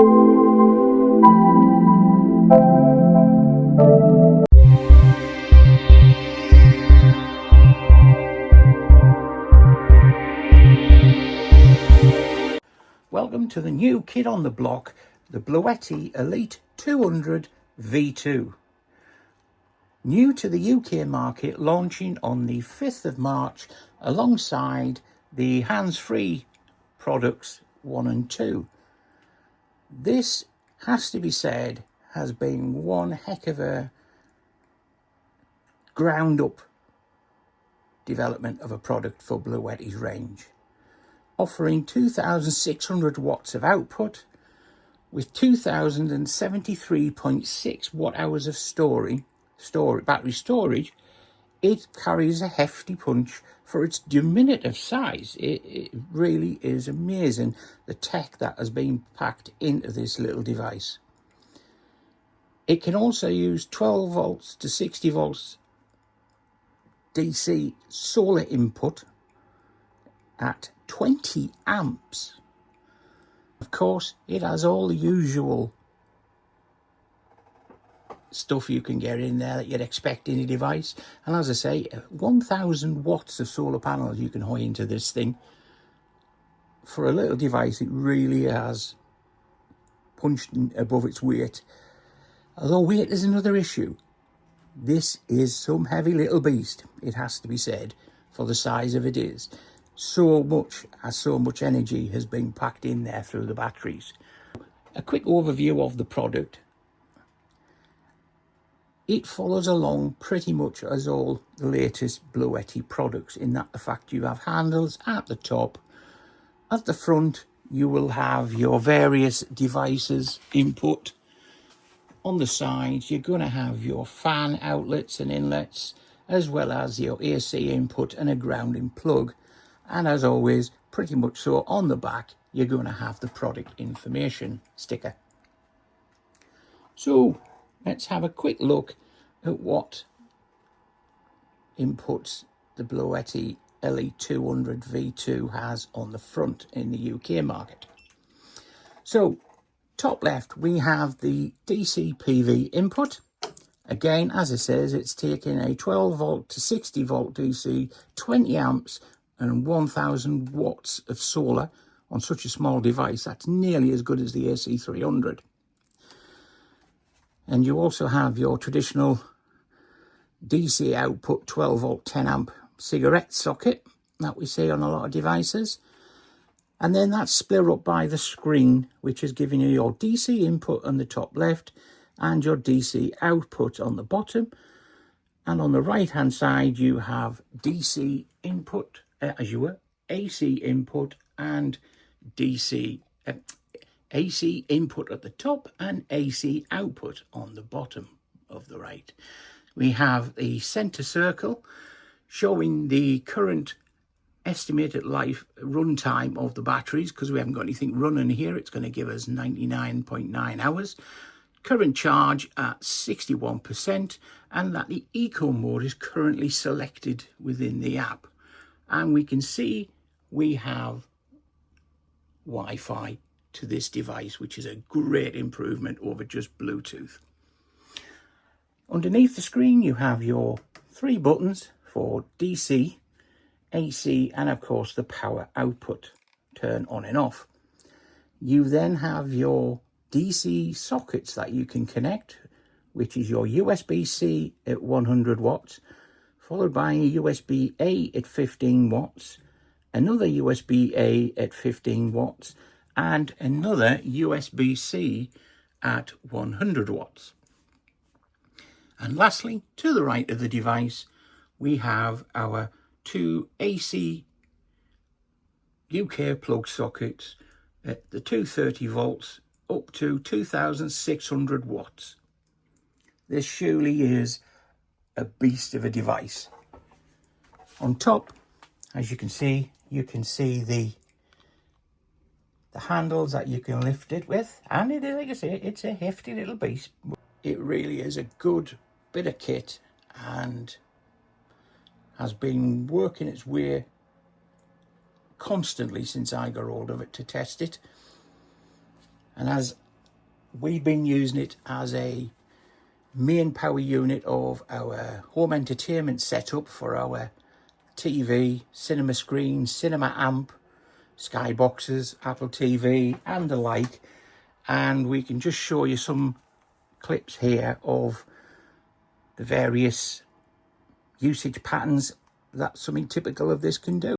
Welcome to the new kid on the block, the BLUETTI Elite 200 V2. New to the UK market, launching on the 5th of March alongside the hands-free products 1 and 2. This, has to be said, has been one heck of a ground-up development of a product for BLUETTI's range, offering 2,600 watts of output with 2,073.6 watt hours of battery storage. It carries a hefty punch for its diminutive size. It really is amazing, the tech that has been packed into this little device. It can also use 12 volts to 60 volts DC solar input at 20 amps. Of course, it has all the usual stuff you can get in there that you'd expect in a device. And as I say, 1,000 watts of solar panels you can hoy into this thing. For a little device, it really has punched above its weight. Although weight is another issue. This is some heavy little beast, it has to be said, for the size of it is. So much energy has been packed in there through the batteries. A quick overview of the product. It follows along pretty much as all the latest BLUETTI products, in that the fact you have handles at the top. At the front you will have your various devices input. On the sides you're going to have your fan outlets and inlets, as well as your AC input and a grounding plug. And as always, pretty much so, on the back you're going to have the product information sticker. So let's have a quick look at what inputs the BLUETTI Elite 200 V2 has on the front in the UK market. So top left we have the DC PV input. Again, as it says, it's taking a 12 volt to 60 volt DC, 20 amps and 1,000 watts of solar on such a small device. That's nearly as good as the AC300. And you also have your traditional DC output 12 volt 10 amp cigarette socket that we see on a lot of devices. And then that's split up by the screen, which is giving you your DC input on the top left and your DC output on the bottom. And on the right hand side you have DC input, AC input and AC input at the top and AC output on the bottom of the right. We have the center circle showing the current estimated life runtime of the batteries, because we haven't got anything running here. It's going to give us 99.9 hours. Current charge at 61%, and that the eco mode is currently selected within the app. And we can see we have Wi-Fi to this device, which is a great improvement over just Bluetooth. Underneath the screen you have your 3 buttons for DC, AC and of course the power output, turn on and off. You then have your DC sockets that you can connect, which is your USB-C at 100 watts, followed by a USB-A at 15 watts, another USB-A at 15 watts, and another USB-C at 100 watts. And lastly, to the right of the device, we have our 2 AC UK plug sockets at the 230 volts up to 2,600 watts. This surely is a beast of a device. On top, as you can see the handles that you can lift it with, and it is, like I say, it's a hefty little beast. It really is a good bit of kit and has been working its way constantly since I got hold of it to test it. And as we've been using it as a main power unit of our home entertainment setup for our TV, cinema screen, cinema amp, skyboxes, Apple TV and the like. And we can just show you some clips here of the various usage patterns that something typical of this can do.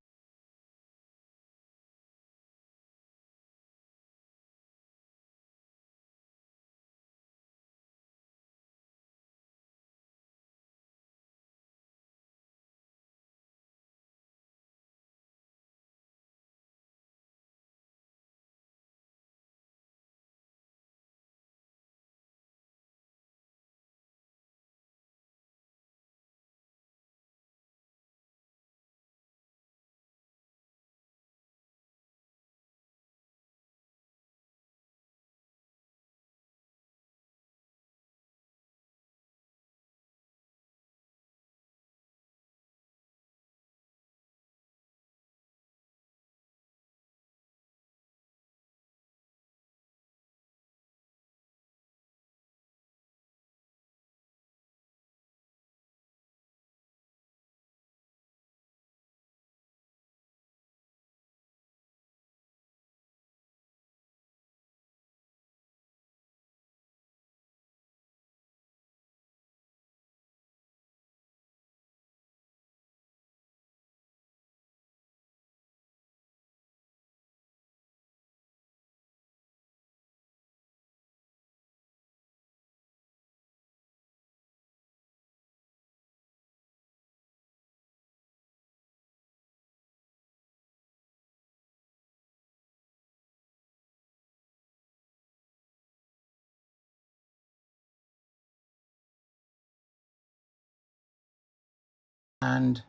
And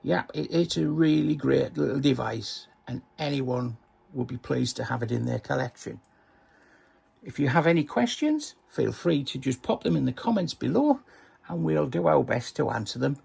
yeah, it's a really great little device, and anyone will be pleased to have it in their collection. If you have any questions, feel free to just pop them in the comments below and we'll do our best to answer them.